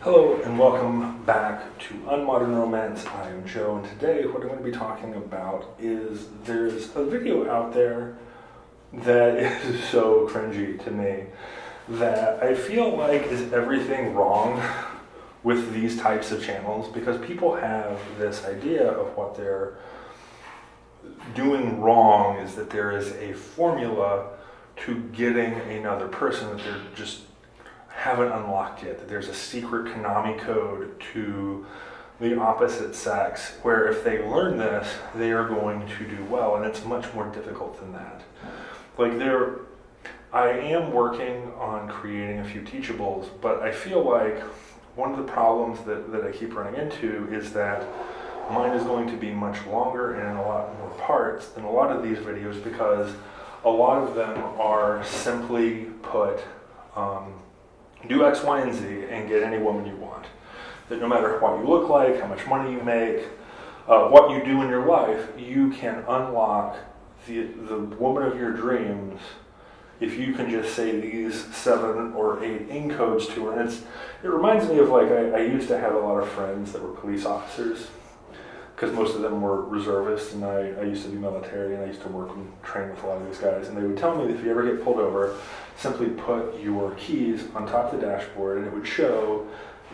Hello and welcome back to Unmodern Romance. I am Joe, and today what I'm going to be talking about is there's a video out there that is so cringy to me that I feel like is everything wrong with these types of channels, because people have this idea of what they're doing wrong is that there is a formula to getting another person that they're just haven't unlocked yet, that there's a secret Konami code to the opposite sex where if they learn this, they are going to do well, and it's much more difficult than that. I am working on creating a few teachables, but I feel like one of the problems that I keep running into is that mine is going to be much longer and in a lot more parts than a lot of these videos, because a lot of them are simply put, do X, Y, and Z and get any woman you want. That no matter what you look like, how much money you make, what you do in your life, you can unlock the woman of your dreams if you can just say these 7 or 8 encodes to her. And it reminds me of I used to have a lot of friends that were police officers, because most of them were reservists, and I used to be military, and I used to work and train with a lot of these guys, and they would tell me that if you ever get pulled over, simply put your keys on top of the dashboard, and it would show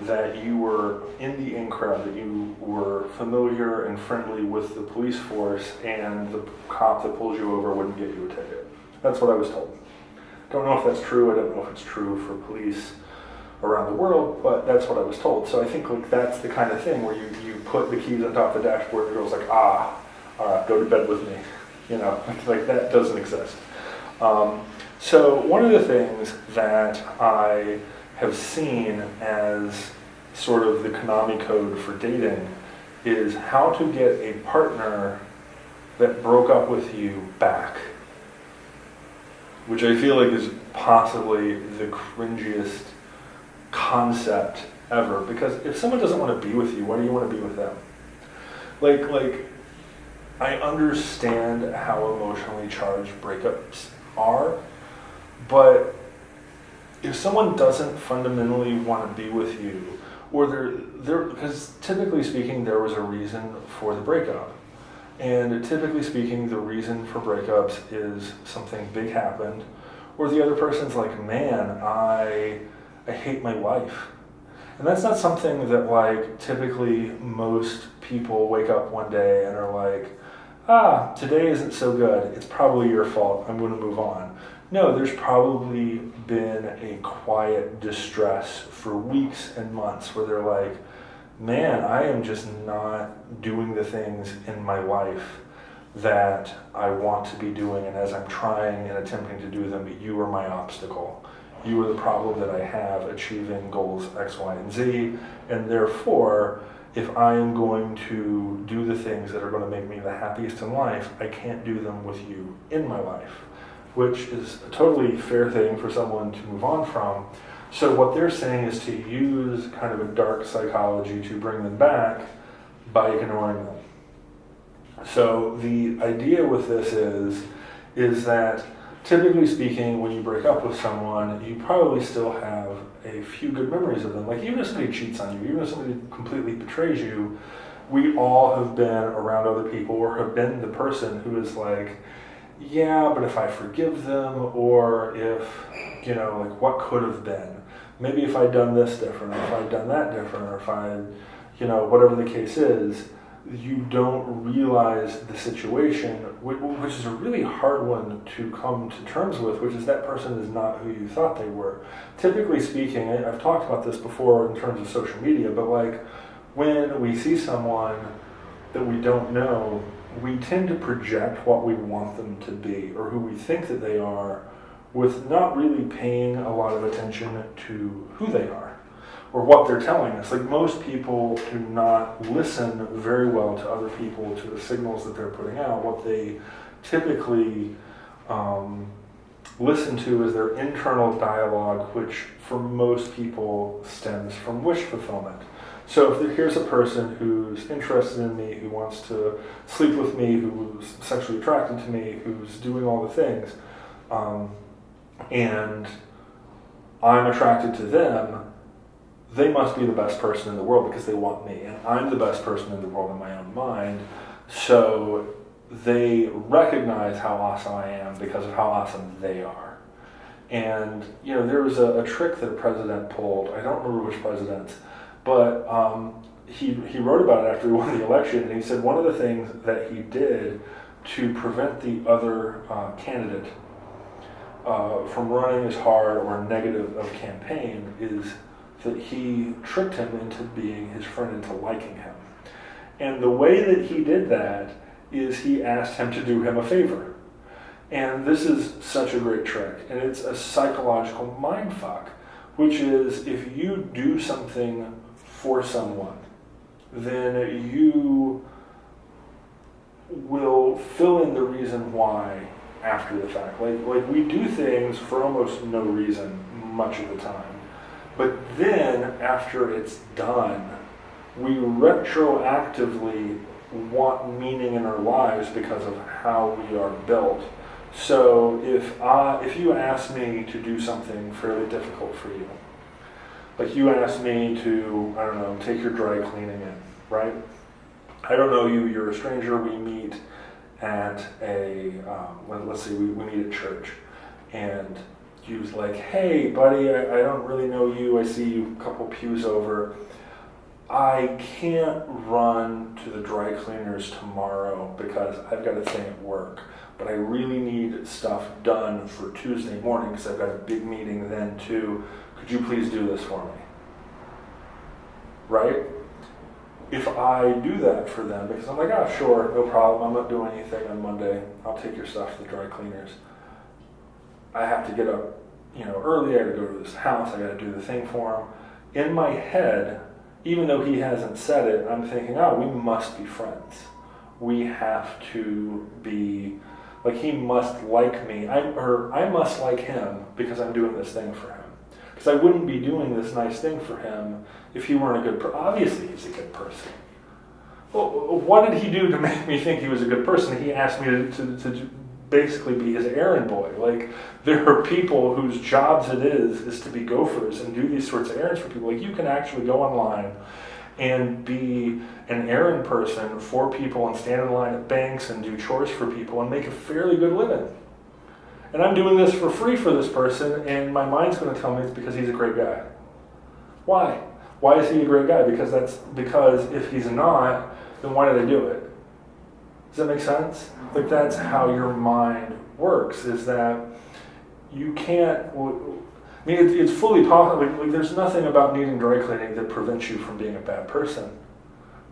that you were in the in crowd, that you were familiar and friendly with the police force, and the cop that pulls you over wouldn't get you a ticket. That's what I was told. Don't know if that's true. I don't know if it's true for police around the world, but that's what I was told. So I think that's the kind of thing where you put the keys on top of the dashboard, and the girl's like, all right, go to bed with me. That doesn't exist. So one of the things that I have seen as sort of the Konami code for dating is how to get a partner that broke up with you back, which I feel like is possibly the cringiest concept ever, because if someone doesn't want to be with you, why do you want to be with them? I understand how emotionally charged breakups are, but if someone doesn't fundamentally want to be with you, or because typically speaking there was a reason for the breakup, and typically speaking the reason for breakups is something big happened, or the other person's like, man, I hate my life. And that's not something that typically most people wake up one day and are like, today isn't so good, it's probably your fault, I'm going to move on. No, there's probably been a quiet distress for weeks and months where they're like, man, I am just not doing the things in my life that I want to be doing, and as I'm trying and attempting to do them, you are my obstacle. You are the problem that I have achieving goals X, Y, and Z, and therefore, if I am going to do the things that are going to make me the happiest in life, I can't do them with you in my life, which is a totally fair thing for someone to move on from. So what they're saying is to use kind of a dark psychology to bring them back by ignoring them. So the idea with this is that typically speaking, when you break up with someone, you probably still have a few good memories of them. Even if somebody cheats on you, even if somebody completely betrays you, we all have been around other people or have been the person who is like, yeah, but if I forgive them, or if, what could have been? Maybe if I'd done this different, or if I'd done that different, or if whatever the case is, you don't realize the situation, which is a really hard one to come to terms with, which is that person is not who you thought they were. Typically speaking, I've talked about this before in terms of social media, but when we see someone that we don't know, we tend to project what we want them to be, or who we think that they are, with not really paying a lot of attention to who they are or what they're telling us. Most people do not listen very well to other people, to the signals that they're putting out. What they typically listen to is their internal dialogue, which for most people stems from wish fulfillment. So if here's a person who's interested in me, who wants to sleep with me, who's sexually attracted to me, who's doing all the things, and I'm attracted to them, they must be the best person in the world because they want me, and I'm the best person in the world in my own mind. So they recognize how awesome I am because of how awesome they are. And there was a trick that a president pulled. I don't remember which president, but he wrote about it after he won the election, and he said one of the things that he did to prevent the other candidate from running as hard or negative of campaign is that he tricked him into being his friend, into liking him. And the way that he did that is he asked him to do him a favor. And this is such a great trick, and it's a psychological mind fuck, which is if you do something for someone, then you will fill in the reason why after the fact. Like we do things for almost no reason much of the time. But then after it's done, we retroactively want meaning in our lives because of how we are built. So if you ask me to do something fairly difficult for you, like you asked me to, I don't know, take your dry cleaning in, right? I don't know you, you're a stranger, we meet at let's say we meet at church, and you was like, hey buddy, I don't really know you, I see you a couple pews over. I can't run to the dry cleaners tomorrow because I've got a thing at work, but I really need stuff done for Tuesday morning because I've got a big meeting then too. Could you please do this for me? Right? If I do that for them, because I'm like, oh sure, no problem, I'm not doing anything on Monday, I'll take your stuff to the dry cleaners. I have to get up, early, I gotta go to this house, I gotta do the thing for him. In my head, even though he hasn't said it, I'm thinking, oh, we must be friends. We have to be, like he must like me, I must like him because I'm doing this thing for him. Because I wouldn't be doing this nice thing for him if he weren't a good person. Obviously he's a good person. Well, what did he do to make me think he was a good person? He asked me to basically be his errand boy. Like, there are people whose jobs it is to be gophers and do these sorts of errands for people. Like, you can actually go online and be an errand person for people and stand in line at banks and do chores for people and make a fairly good living. And I'm doing this for free for this person, and my mind's going to tell me it's because he's a great guy. Why? Why is he a great guy? Because if he's not, then why did I do it? Does that make sense? Like, that's how your mind works, is that you can't, I mean, it's fully possible. Like, there's nothing about needing dry cleaning that prevents you from being a bad person,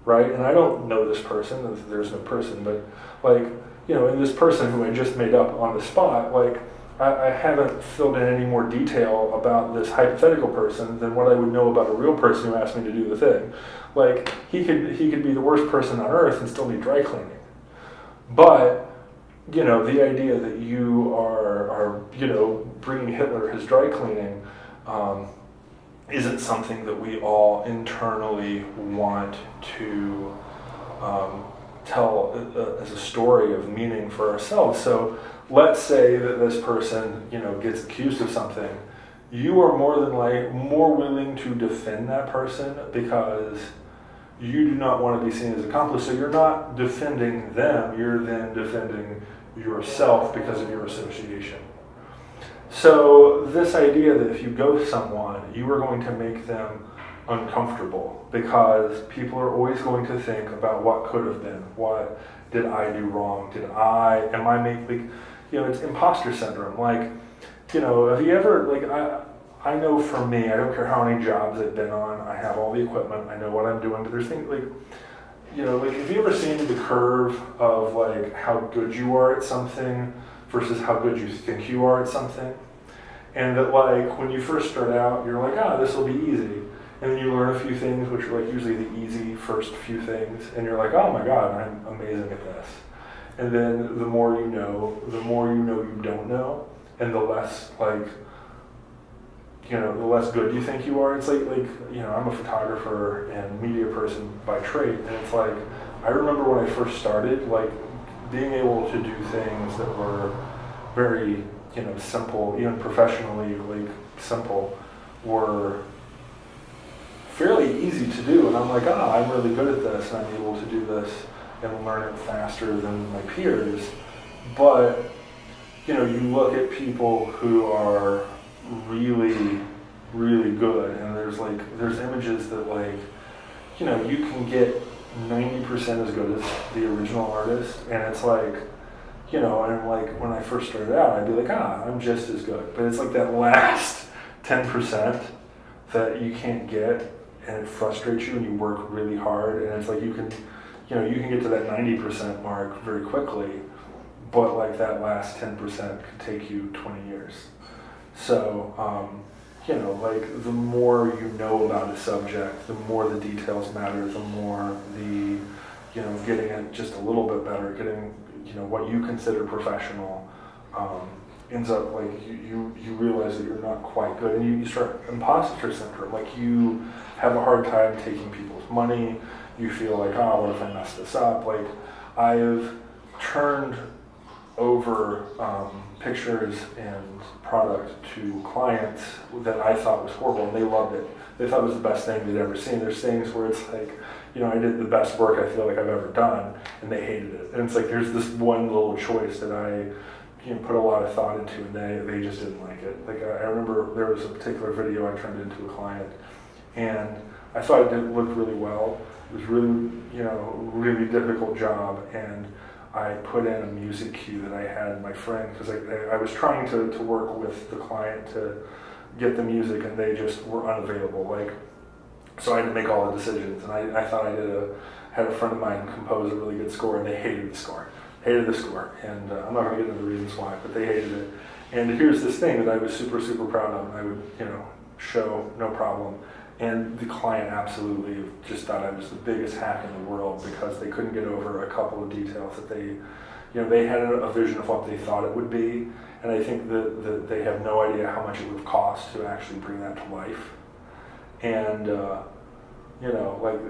right? And I don't know this person, there's no person, but like, and this person who I just made up on the spot, like, I haven't filled in any more detail about this hypothetical person than what I would know about a real person who asked me to do the thing. Like, he could be the worst person on earth and still need dry cleaning. But, the idea that you are bringing Hitler his dry cleaning isn't something that we all internally want to tell as a story of meaning for ourselves. So let's say that this person, gets accused of something. You are more willing to defend that person because you do not want to be seen as accomplice. So you're not defending them, you're then defending yourself because of your association. So this idea that if you ghost someone, you are going to make them uncomfortable because people are always going to think about what could have been. What did I do wrong? It's imposter syndrome. Like, have you ever, I know for me, I don't care how many jobs I've been on, I have all the equipment, I know what I'm doing, but there's things have you ever seen the curve of how good you are at something versus how good you think you are at something? And that when you first start out, you're like, this will be easy. And then you learn a few things, which are usually the easy first few things, and you're like, oh my God, I'm amazing at this. And then the more you know you don't know, and the less the less good you think you are. It's I'm a photographer and media person by trade, and it's I remember when I first started, being able to do things that were very, simple, even professionally, simple, were fairly easy to do, and I'm like, I'm really good at this, and I'm able to do this and learn it faster than my peers. But, you look at people who are really, really good, and there's images that you can get 90% as good as the original artist, and it's and when I first started out, I'd be like, I'm just as good. But it's that last 10% that you can't get, and it frustrates you, and you work really hard, and it's you can get to that 90% mark very quickly, but that last 10% could take you 20 years. So, the more you know about a subject, the more the details matter, the more the, getting it just a little bit better, getting, what you consider professional, ends up you realize that you're not quite good, and you start imposter syndrome. You have a hard time taking people's money. You feel what if I mess this up? I've turned over pictures and product to clients that I thought was horrible, and they loved it. They thought it was the best thing they'd ever seen. There's things where it's I did the best work I feel like I've ever done, and they hated it. And it's there's this one little choice that I put a lot of thought into, and they just didn't like it. I remember there was a particular video I turned into a client, and I thought it did look really well. It was really, really difficult job, and I put in a music cue that I had my friend, because I was trying to work with the client to get the music, and they just were unavailable. So I had to make all the decisions, and I thought had a friend of mine compose a really good score, and they hated the score. And I'm not going to get into the reasons why, but they hated it. And here's this thing that I was super, super proud of, and I would, show no problem. And the client absolutely just thought I was the biggest hack in the world, because they couldn't get over a couple of details that they had a vision of what they thought it would be, and I think that they have no idea how much it would have cost to actually bring that to life. And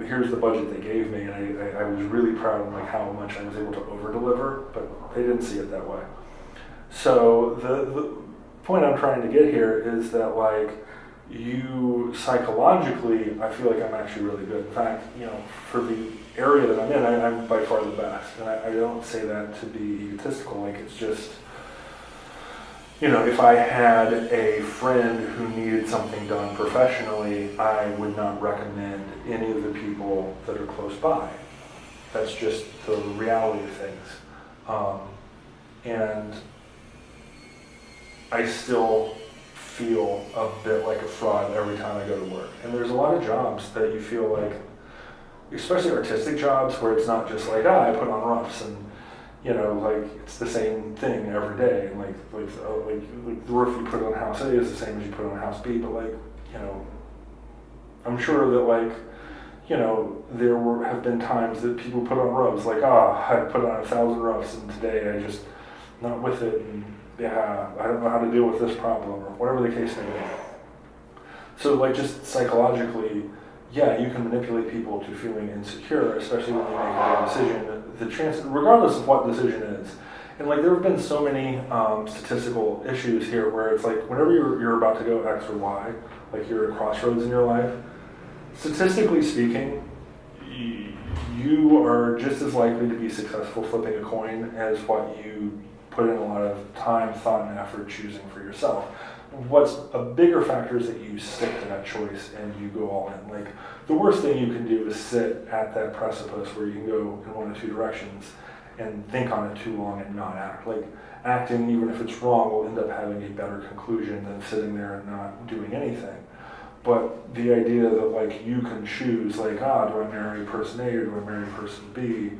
here's the budget they gave me, and I was really proud of how much I was able to over-deliver, but they didn't see it that way. So the point I'm trying to get here is that you psychologically, I feel like I'm actually really good. In fact, for the area that I'm in, I'm by far the best. And I don't say that to be egotistical. It's just, if I had a friend who needed something done professionally, I would not recommend any of the people that are close by. That's just the reality of things. And I still feel a bit like a fraud every time I go to work. And there's a lot of jobs that you feel especially artistic jobs, where it's not just I put on roughs and it's the same thing every day. And the roof you put on house A is the same as you put on house B, but I'm sure that there have been times that people put on roofs I put on 1,000 roofs, and today I just not with it, and I don't know how to deal with this problem, or whatever the case may be. So just psychologically, you can manipulate people to feeling insecure, especially when you make a big decision. The chance, regardless of what decision is, and there have been so many statistical issues here where it's whenever you're about to go X or Y, you're at crossroads in your life, statistically speaking, you are just as likely to be successful flipping a coin as what you put in a lot of time, thought, and effort choosing for yourself. What's a bigger factor is that you stick to that choice and you go all in. The worst thing you can do is sit at that precipice where you can go in one of two directions and think on it too long and not act. Acting, even if it's wrong, will end up having a better conclusion than sitting there and not doing anything. But the idea that you can choose, do I marry person A or do I marry person B?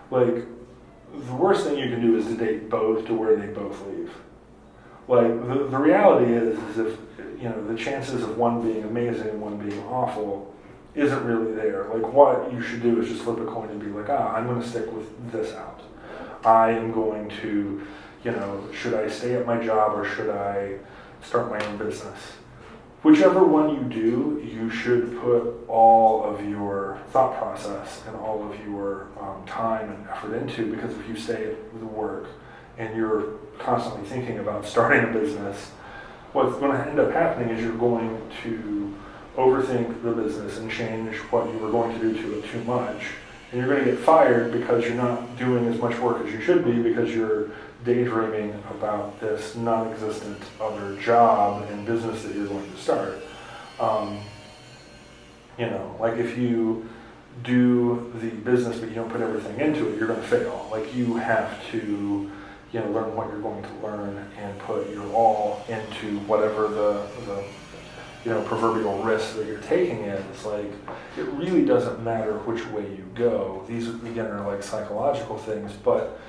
The worst thing you can do is to date both to where they both leave. The reality is if the chances of one being amazing and one being awful isn't really there. What you should do is just flip a coin and be I'm going to stick with this out. I am going to, should I stay at my job or should I start my own business? Whichever one you do, you should put all of your thought process and all of your time and effort into, because if you stay at the work and you're constantly thinking about starting a business, what's going to end up happening is you're going to overthink the business and change what you were going to do to it too much. And you're going to get fired because you're not doing as much work as you should be because you're daydreaming about this non-existent other job and business that you're going to start. Like if you do the business but you don't put everything into it, you're going to fail. Like you have to, learn what you're going to learn and put your all into whatever the proverbial risk that you're taking is. Like, it really doesn't matter which way you go. These, again, are like psychological things, but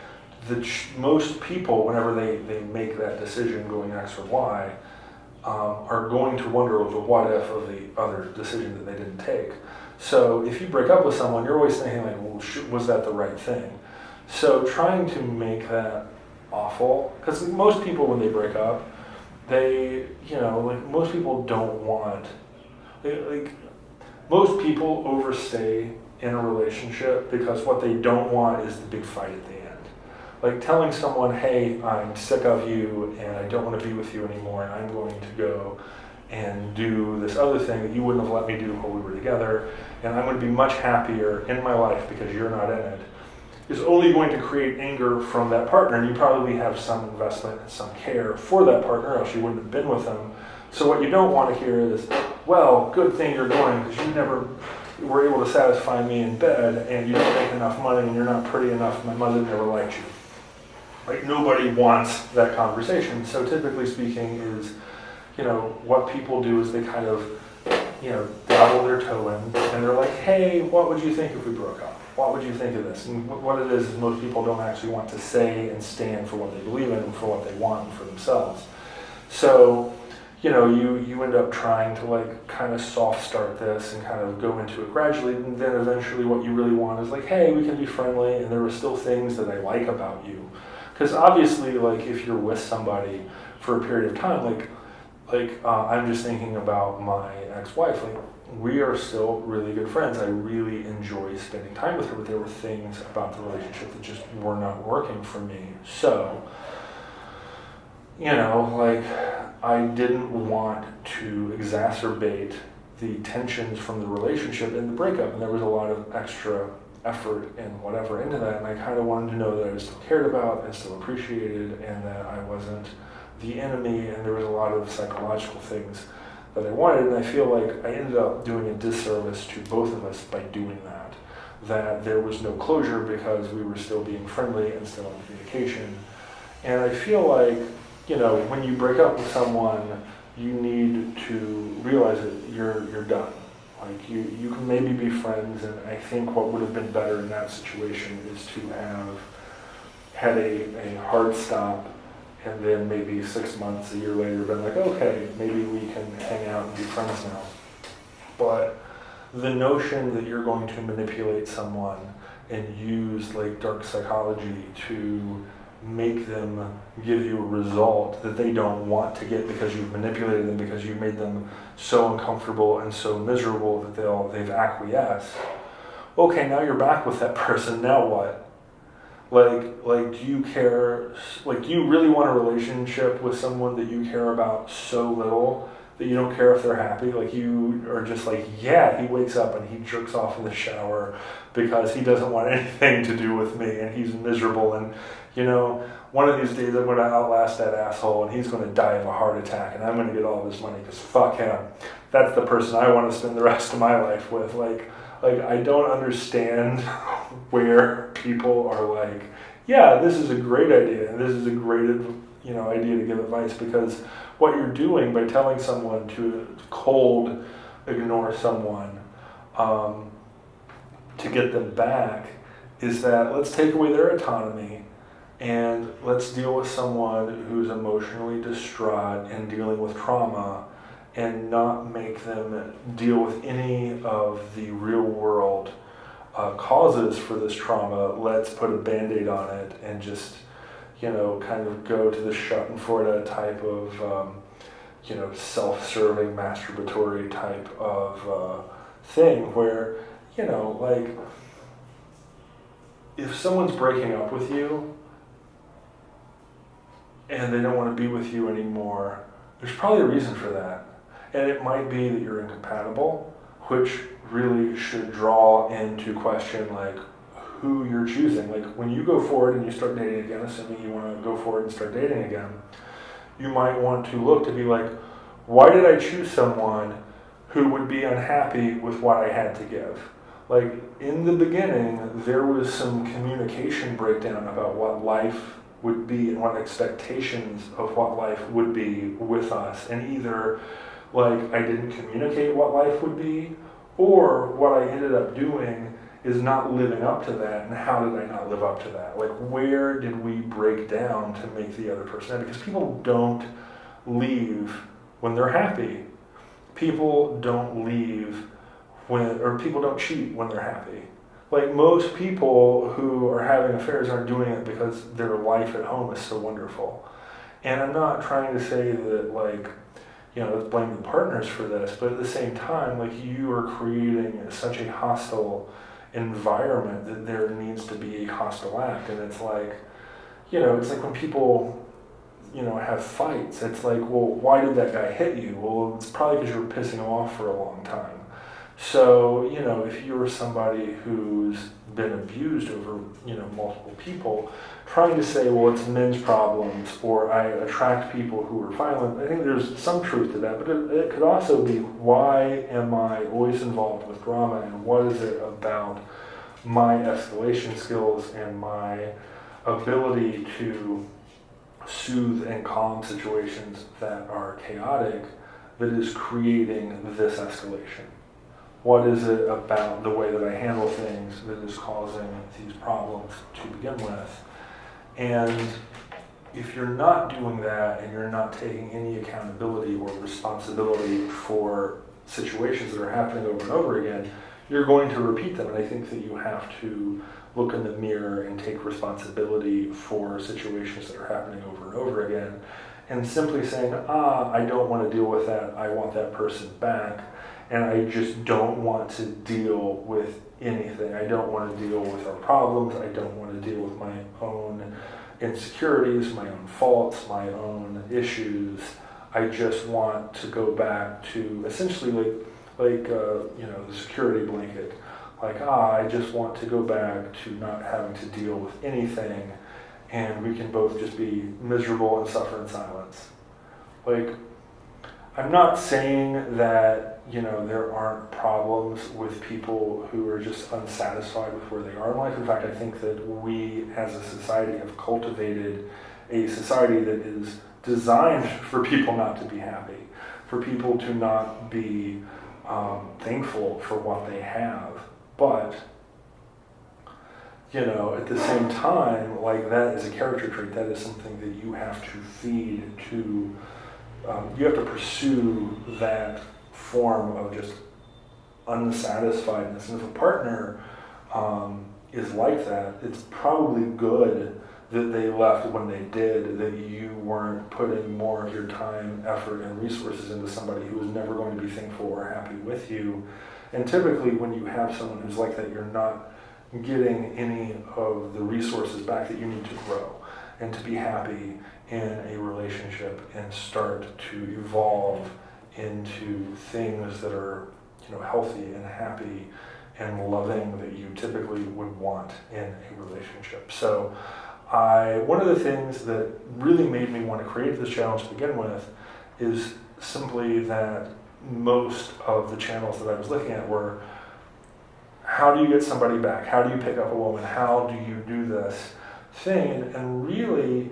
most people, whenever they make that decision going X or Y, are going to wonder the what if of the other decision that they didn't take. So if you break up with someone, you're always thinking like, well, was that the right thing? So trying to make that awful, because most people when they break up, most people don't want, most people overstay in a relationship because what they don't want is the big fight at the end. Like telling someone, hey, I'm sick of you and I don't want to be with you anymore and I'm going to go and do this other thing that you wouldn't have let me do while we were together, and I'm going to be much happier in my life because you're not in it, is only going to create anger from that partner, and you probably have some investment and some care for that partner, else you wouldn't have been with them. So what you don't want to hear is, well, good thing you're going because you never were able to satisfy me in bed, and you don't make enough money, and you're not pretty enough, my mother never liked you. Like, nobody wants that conversation. So typically speaking is, what people do is they kind of, dabble their toe in, and they're like, hey, what would you think if we broke up? What would you think of this? And what it is most people don't actually want to say and stand for what they believe in and for what they want and for themselves. So, you end up trying to like kind of soft start this and kind of go into it gradually, and then eventually what you really want is like, hey, we can be friendly and there are still things that I like about you. Because obviously, like if you're with somebody for a period of time, I'm just thinking about my ex-wife, we are still really good friends. I really enjoy spending time with her, but there were things about the relationship that just were not working for me. So, I didn't want to exacerbate the tensions from the relationship in the breakup, and there was a lot of extra effort and whatever into that, and I kind of wanted to know that I was still cared about and still appreciated, and that I wasn't the enemy, and there was a lot of psychological things that I wanted, and I feel like I ended up doing a disservice to both of us by doing that. That there was no closure because we were still being friendly and still in communication. And I feel like, when you break up with someone, you need to realize that you're done. Like you can maybe be friends, and I think what would have been better in that situation is to have had a hard stop, and then maybe 6 months, a year later, been like, okay, maybe we can hang out and be friends now. But the notion that you're going to manipulate someone and use like dark psychology to make them give you a result that they don't want to get because you've manipulated them, because you've made them so uncomfortable and so miserable that they've acquiesced. Okay, now you're back with that person, now what? Like, do you care, do you really want a relationship with someone that you care about so little that you don't care if they're happy? Like, you are just like, yeah, he wakes up and he jerks off in the shower because he doesn't want anything to do with me and he's miserable, and, one of these days I'm going to outlast that asshole and he's going to die of a heart attack and I'm going to get all this money because fuck him. That's the person I want to spend the rest of my life with. Like I don't understand where people are like, yeah, this is a great idea and this is a great, idea to give advice, because what you're doing by telling someone to cold ignore someone to get them back is that let's take away their autonomy and let's deal with someone who's emotionally distraught and dealing with trauma, and not make them deal with any of the real world causes for this trauma. Let's put a Band-Aid on it and just, kind of go to the Schadenfreude type of, self-serving, masturbatory type of thing where, if someone's breaking up with you and they don't want to be with you anymore, there's probably a reason for that. And it might be that you're incompatible, which really should draw into question like who you're choosing. Like when you go forward and you start dating again, assuming you want to go forward and start dating again, you might want to look to be like, why did I choose someone who would be unhappy with what I had to give? Like in the beginning, there was some communication breakdown about what life would be and what expectations of what life would be with us. And either like I didn't communicate what life would be, or what I ended up doing is not living up to that. And how did I not live up to that? Like where did we break down to make the other person happy? Because people don't leave when they're happy. People don't leave or people don't cheat when they're happy. Like most people who are having affairs aren't doing it because their life at home is so wonderful. And I'm not trying to say that like, let's blame the partners for this, but at the same time, like you are creating such a hostile environment that there needs to be a hostile act. And it's like, it's like when people, have fights, it's like, well, why did that guy hit you? Well, it's probably because you were pissing him off for a long time. So, if you're somebody who's been abused over, multiple people, trying to say, well, it's men's problems, or I attract people who are violent, I think there's some truth to that, but it could also be, why am I always involved with drama, and what is it about my escalation skills and my ability to soothe and calm situations that are chaotic that is creating this escalation? What is it about the way that I handle things that is causing these problems to begin with? And if you're not doing that and you're not taking any accountability or responsibility for situations that are happening over and over again, you're going to repeat them. And I think that you have to look in the mirror and take responsibility for situations that are happening over and over again. And simply saying, I don't want to deal with that, I want that person back, and I just don't want to deal with anything. I don't want to deal with our problems. I don't want to deal with my own insecurities, my own faults, my own issues. I just want to go back to essentially like the security blanket. Like, I just want to go back to not having to deal with anything, and we can both just be miserable and suffer in silence. Like, I'm not saying that there aren't problems with people who are just unsatisfied with where they are in life. In fact, I think that we as a society have cultivated a society that is designed for people not to be happy, for people to not be thankful for what they have. But, at the same time, like that is a character trait. That is something that you have to feed to, you have to pursue that form of just unsatisfiedness. And if a partner is like that, it's probably good that they left when they did, that you weren't putting more of your time, effort, and resources into somebody who was never going to be thankful or happy with you. And typically when you have someone who's like that, you're not getting any of the resources back that you need to grow and to be happy in a relationship and start to evolve into things that are, healthy and happy and loving that you typically would want in a relationship. So one of the things that really made me want to create this challenge to begin with is simply that most of the channels that I was looking at were, how do you get somebody back? How do you pick up a woman? How do you do this thing? And really,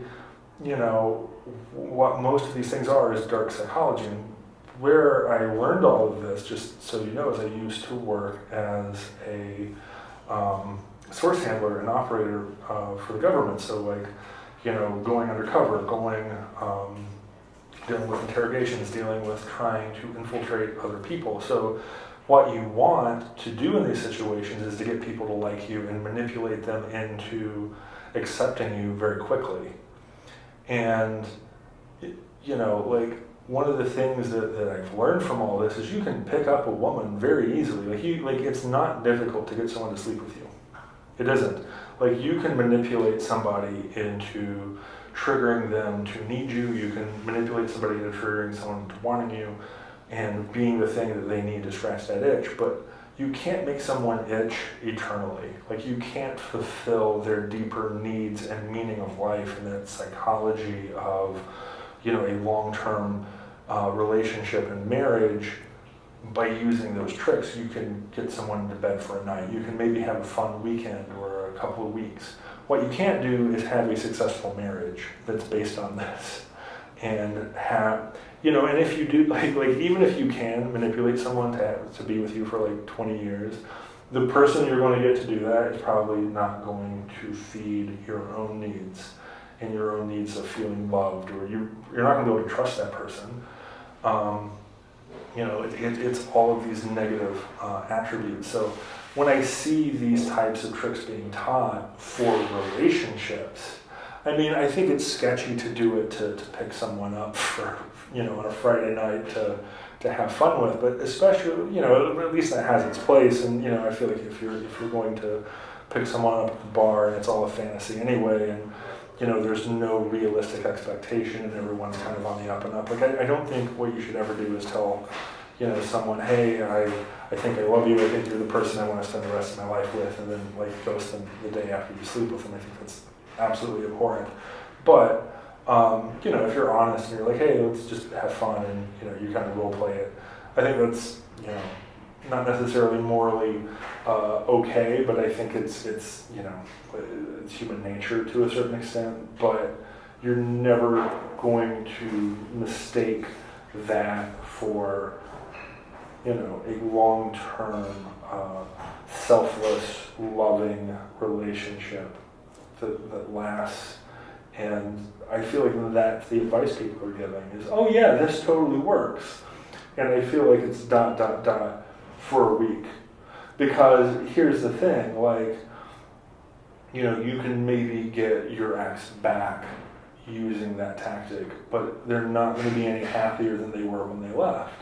what most of these things are is dark psychology. And where I learned all of this, just so you know, is I used to work as a source handler and operator for the government. So going undercover, dealing with interrogations, dealing with trying to infiltrate other people. So what you want to do in these situations is to get people to like you and manipulate them into accepting you very quickly. And, one of the things that I've learned from all this is you can pick up a woman very easily. It's not difficult to get someone to sleep with you. It isn't. You can manipulate somebody into triggering them to need you. You can manipulate somebody into triggering someone to wanting you. and being the thing that they need to scratch that itch. But you can't make someone itch eternally. Like, you can't fulfill their deeper needs and meaning of life and that psychology of, a long-term relationship and marriage by using those tricks. You can get someone to bed for a night. You can maybe have a fun weekend or a couple of weeks. What you can't do is have a successful marriage that's based on this. And have, and if you do, like even if you can manipulate someone to be with you for like 20 years, the person you're going to get to do that is probably not going to feed your own needs and your own needs of feeling loved, or you're not going to be able to trust that person. It's all of these negative attributes. So when I see these types of tricks being taught for relationships, I think it's sketchy to do it to pick someone up for, on a Friday night to have fun with, but especially, at least that has its place. And, I feel like if you're going to pick someone up at the bar and it's all a fantasy anyway, and, there's no realistic expectation and everyone's kind of on the up and up. Like, I don't think what you should ever do is tell, someone, hey, I think I love you, I think you're the person I want to spend the rest of my life with, and then like ghost them the day after you sleep with them. I think that's absolutely abhorrent. But if you're honest and you're like, hey, let's just have fun, and you kind of role play it, I think that's not necessarily morally okay, but I think it's human nature to a certain extent. But you're never going to mistake that for a long-term selfless, loving relationship that lasts. And I feel like that's the advice people are giving is, oh yeah, this totally works. And I feel like it's ... for a week. Because here's the thing, like, you can maybe get your ex back using that tactic, but they're not going to be any happier than they were when they left.